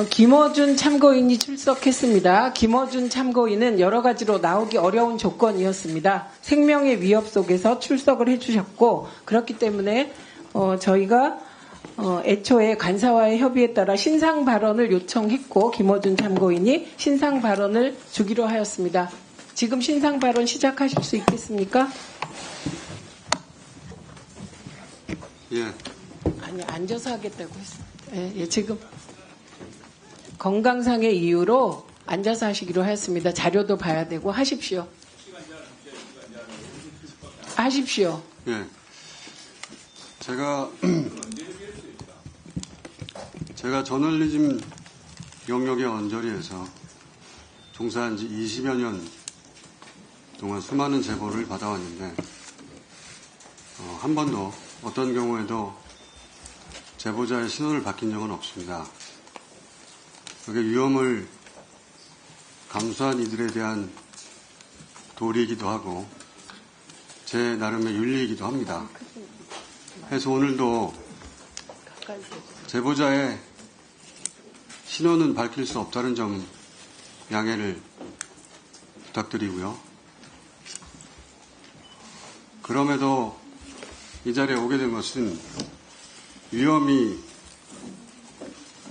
김어준 참고인이 출석했습니다. 김어준 참고인은 여러 가지로 나오기 어려운 조건이었습니다. 생명의 위협 속에서 출석을 해주셨고, 그렇기 때문에 저희가 애초에 간사와의 협의에 따라 신상 발언을 요청했고, 김어준 참고인이 신상 발언을 주기로 하였습니다. 지금 신상 발언 시작하실 수 있겠습니까? 예. 아니, 앉아서 하겠다고 했습니다. 예, 지금 건강상의 이유로 앉아서 하시기로 하였습니다. 자료도 봐야 되고 하십시오. 하십시오. 예. 제가 저널리즘 영역의 언저리에서 종사한 지 20여 년 동안 수많은 제보를 받아왔는데, 한 번도 어떤 경우에도 제보자의 신원을 밝힌 적은 없습니다. 그게 위험을 감수한 이들에 대한 도리이기도 하고 제 나름의 윤리이기도 합니다. 그래서 오늘도 제보자의 신원은 밝힐 수 없다는 점 양해를 부탁드리고요. 그럼에도 이 자리에 오게 된 것은 위험이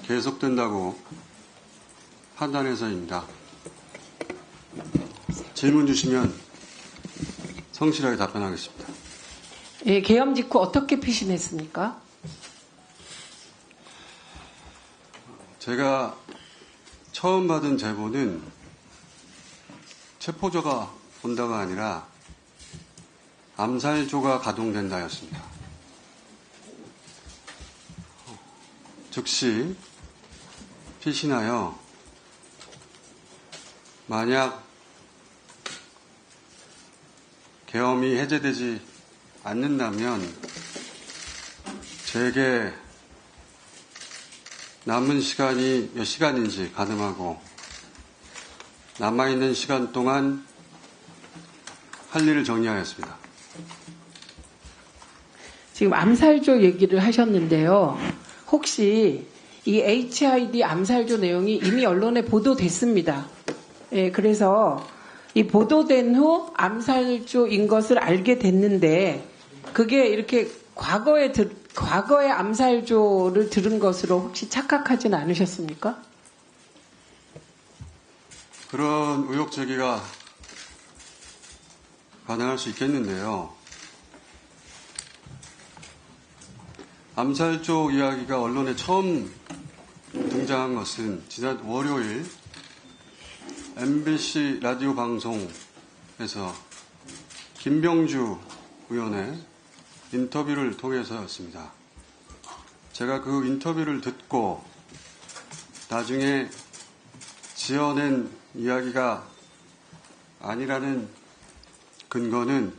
계속된다고 판단해서입니다. 질문 주시면 성실하게 답변하겠습니다. 예, 계엄 직후 어떻게 피신했습니까? 제가 처음 받은 제보는 체포조가 온다가 아니라 암살조가 가동된다였습니다. 즉시 피신하여 만약 계엄이 해제되지 않는다면 제게 남은 시간이 몇 시간인지 가늠하고 남아있는 시간 동안 할 일을 정리하였습니다. 지금 암살조 얘기를 하셨는데요. 혹시 이 HID 암살조 내용이 이미 언론에 보도됐습니다. 예, 그래서 이 보도된 후 암살조인 것을 알게 됐는데 그게 이렇게 과거에 암살조를 들은 것으로 혹시 착각하지는 않으셨습니까? 그런 의혹 제기가 가능할 수 있겠는데요. 암살조 이야기가 언론에 처음 등장한 것은 지난 월요일 MBC 라디오 방송에서 김병주 의원의 인터뷰를 통해서였습니다. 제가 그 인터뷰를 듣고 나중에 지어낸 이야기가 아니라는 근거는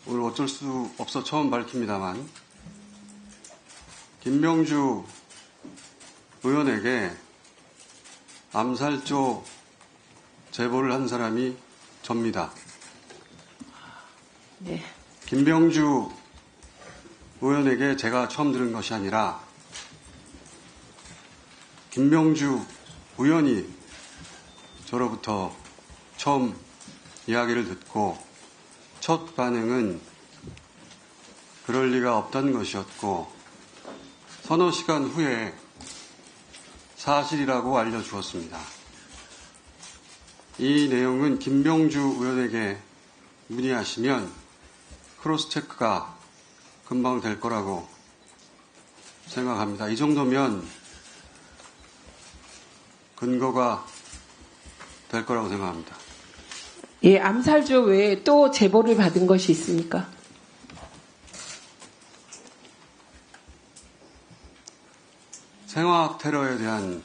오늘 어쩔 수 없어 처음 밝힙니다만 김병주 의원에게 암살조 제보를 한 사람이 접니다. 네. 김병주 의원에게 제가 처음 들은 것이 아니라 김병주 의원이 저로부터 처음 이야기를 듣고 첫 반응은 그럴 리가 없다는 것이었고 서너 시간 후에 사실이라고 알려주었습니다. 이 내용은 김병주 의원에게 문의하시면 크로스체크가 금방 될 거라고 생각합니다. 이 정도면 근거가 될 거라고 생각합니다. 예, 암살조 외에 또 제보를 받은 것이 있습니까? 생화학 테러에 대한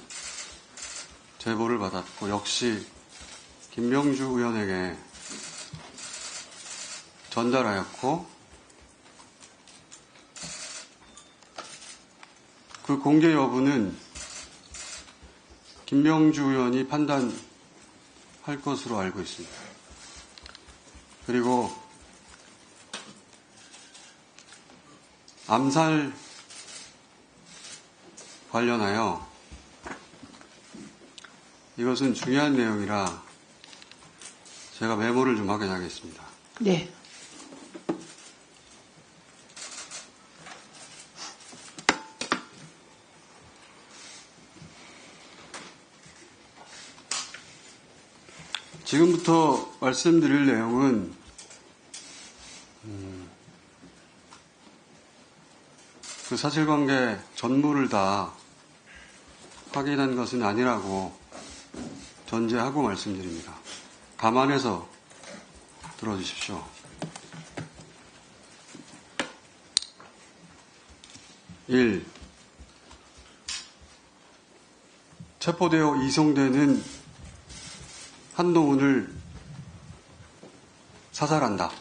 제보를 받았고 역시 김병주 의원에게 전달하였고 그 공개 여부는 김병주 의원이 판단할 것으로 알고 있습니다. 그리고 암살 관련하여 이것은 중요한 내용이라 제가 메모를 좀 확인하겠습니다. 네. 지금부터 말씀드릴 내용은 그 사실관계 전부를 다 확인한 것은 아니라고 전제하고 말씀드립니다. 감안해서 들어주십시오. 1. 체포되어 이송되는 한동훈을 사살한다.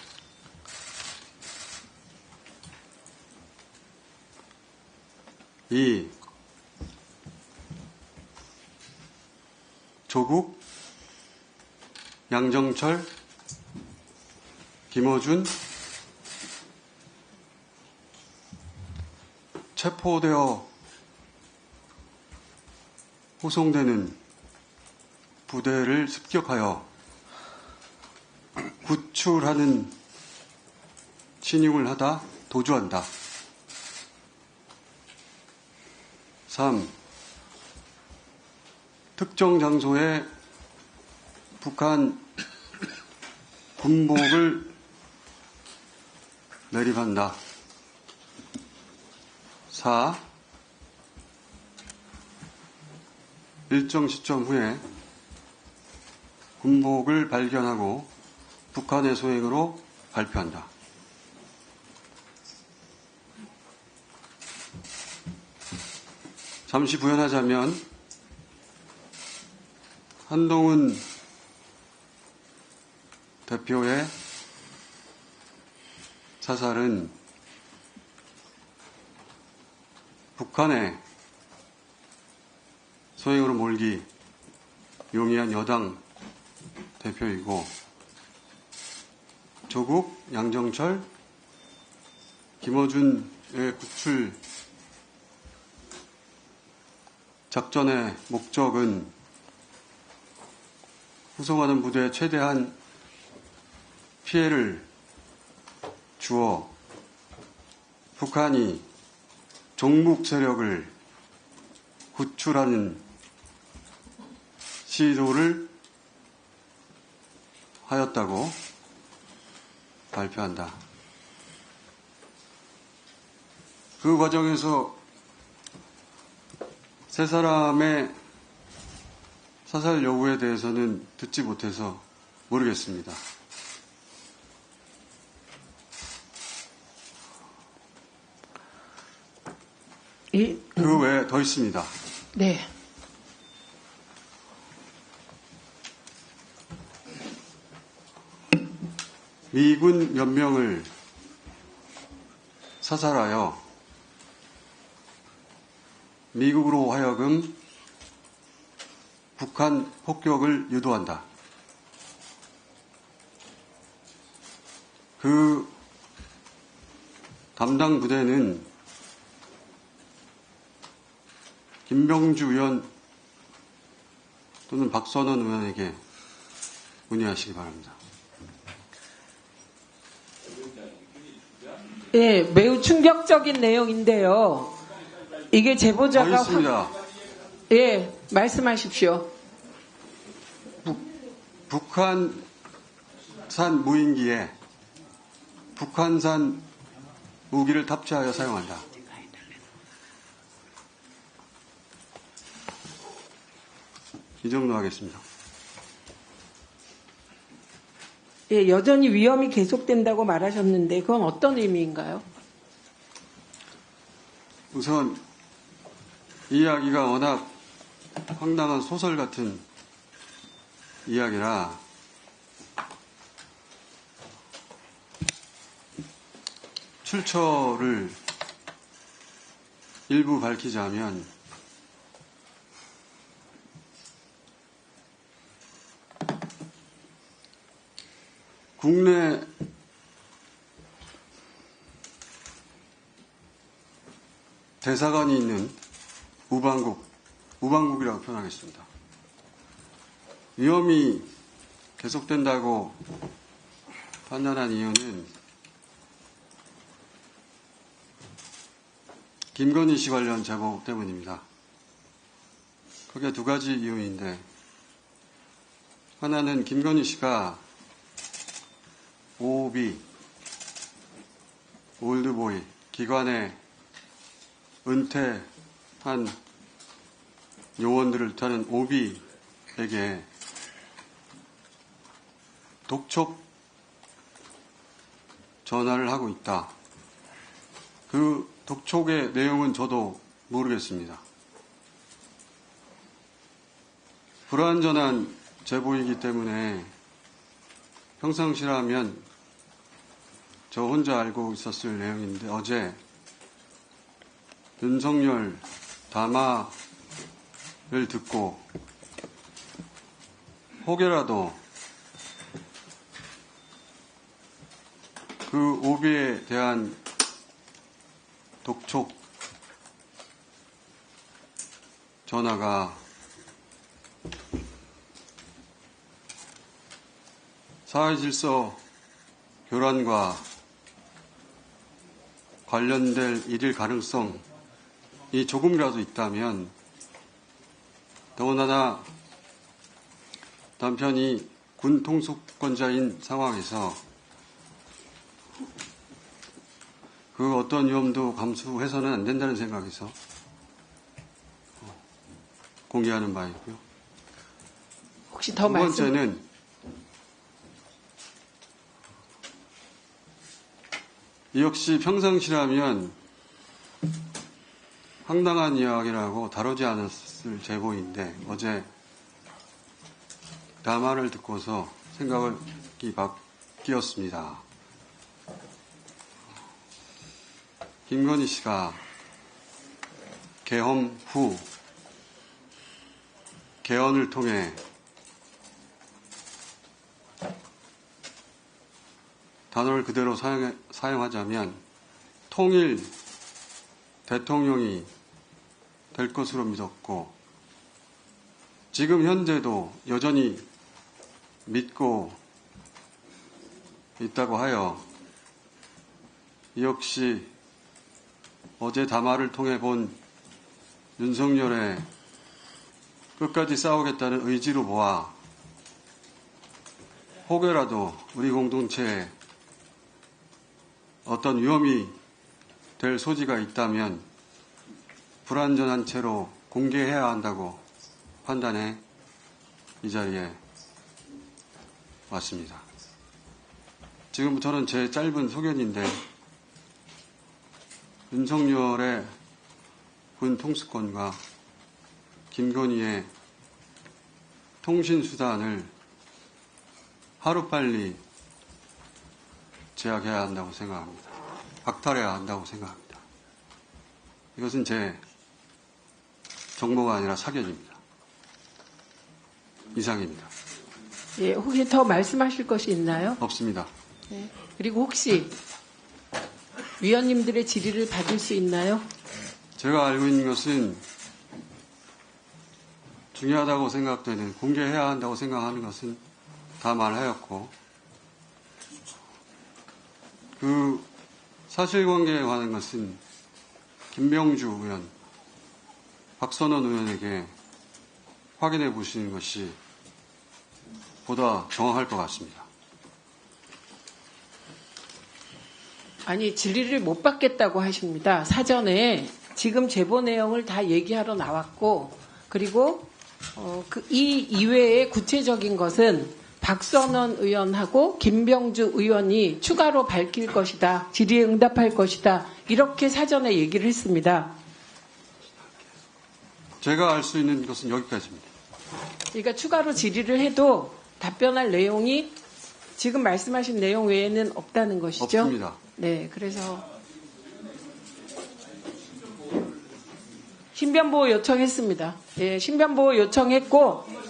2. 조국, 양정철, 김어준, 체포되어 호송되는 부대를 습격하여 구출하는 신용을 하다 도주한다. 3. 특정 장소에 북한 군복을 매립한다. 4. 일정 시점 후에 군복을 발견하고 북한의 소행으로 발표한다. 잠시 부연하자면 한동훈 대표의 사살은 북한의 소행으로 몰기 용이한 여당 대표이고 조국, 양정철, 김어준의 구출 작전의 목적은 후송하는 부대에 최대한 피해를 주어 북한이 종북 세력을 구출하는 시도를 하였다고 발표한다. 그 과정에서 세 사람의 사살 여부에 대해서는 듣지 못해서 모르겠습니다. 그 외에 더 있습니다. 네. 미군 몇 명을 사살하여 미국으로 하여금 북한 폭격을 유도한다. 그 담당 부대는 김병주 의원 또는 박선원 의원에게 문의하시기 바랍니다. 예, 매우 충격적인 내용인데요. 이게 제보자가 있습니다. 예, 말씀하십시오. 북한산 무인기에 북한산 무기를 탑재하여 사용한다. 이 정도 하겠습니다. 예, 여전히 위험이 계속된다고 말하셨는데 그건 어떤 의미인가요? 우선 이 이야기가 워낙 황당한 소설 같은 이야기라 출처를 일부 밝히자면 국내 대사관이 있는 무방국이라고 표현하겠습니다. 위험이 계속된다고 판단한 이유는 김건희 씨 관련 제보 때문입니다. 그게 두 가지 이유인데, 하나는 김건희 씨가 OOB, 올드보이, 기관에 은퇴한 요원들을 타는 OB에게 독촉 전화를 하고 있다. 그 독촉의 내용은 저도 모르겠습니다. 불완전한 제보이기 때문에 평상시라면 저 혼자 알고 있었을 내용인데, 어제 윤석열 담화를 듣고 혹여라도 그 오비에 대한 독촉 전화가 사회질서 교란과 관련될 일일 가능성이 조금이라도 있다면, 더군다나 남편이 군 통수권자인 상황에서 그 어떤 위험도 감수해서는 안 된다는 생각에서 공개하는 바이고요. 혹시 더 두 말씀? 번째는 역시 평상시라면 황당한 이야기라고 다루지 않았을 제보인데, 어제 담화를 듣고서 생각이 바뀌었습니다. 김건희 씨가 계엄 후 개헌을 통해 단어를 그대로 사용하자면 통일 대통령이 될 것으로 믿었고, 지금 현재도 여전히 믿고 있다고 하여, 역시 어제 담화를 통해 본 윤석열의 끝까지 싸우겠다는 의지로 보아 혹여라도 우리 공동체에 어떤 위험이 될 소지가 있다면 불완전한 채로 공개해야 한다고 판단해 이 자리에 왔습니다. 지금부터는 제 짧은 소견인데, 윤석열의 군 통수권과 김건희의 통신수단을 하루빨리 제약해야 한다고 생각합니다. 박탈해야 한다고 생각합니다. 이것은 제 정보가 아니라 사견입니다. 이상입니다. 예, 혹시 더 말씀하실 것이 있나요? 없습니다. 네. 그리고 혹시 위원님들의 질의를 받을 수 있나요? 제가 알고 있는 것은 중요하다고 생각되는, 공개해야 한다고 생각하는 것은 다 말하였고, 그 사실관계에 관한 것은 김병주 의원, 박선원 의원에게 확인해 보시는 것이 보다 정확할 것 같습니다. 아니, 질의를 못 받겠다고 하십니다. 사전에 지금 제보 내용을 다 얘기하러 나왔고, 그리고 이 이외의 구체적인 것은 박선원 의원하고 김병주 의원이 추가로 밝힐 것이다, 질의에 응답할 것이다, 이렇게 사전에 얘기를 했습니다. 제가 알 수 있는 것은 여기까지입니다. 그러니까 추가로 질의를 해도 답변할 내용이 지금 말씀하신 내용 외에는 없다는 것이죠? 없습니다. 네, 그래서 신변보호 요청했습니다. 예, 신변보호 요청했고,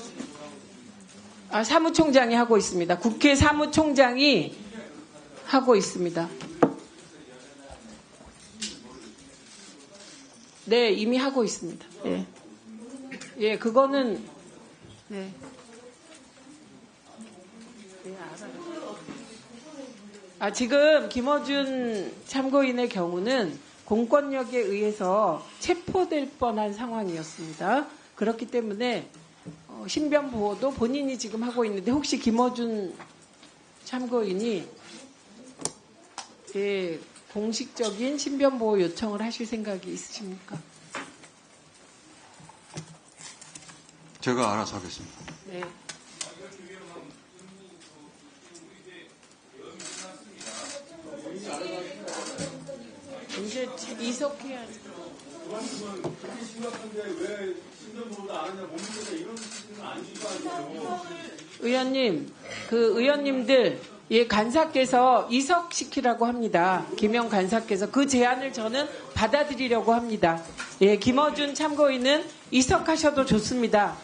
사무총장이 하고 있습니다. 국회 사무총장이 하고 있습니다. 네. 네, 이미 하고 있습니다. 예. 예, 그거는, 네. 네, 알아요. 지금 김어준 참고인의 경우는 공권력에 의해서 체포될 뻔한 상황이었습니다. 그렇기 때문에 신변 보호도 본인이 지금 하고 있는데 혹시 김어준 참고인이 예, 공식적인 신변 보호 요청을 하실 생각이 있으십니까? 제가 알아서 하겠습니다. 네. 이제 이석해야지. 의원님, 그 의원님들, 예, 간사께서 이석시키라고 합니다. 김영 간사께서 그 제안을 저는 받아들이려고 합니다. 예, 김어준 참고인은 이석하셔도 좋습니다.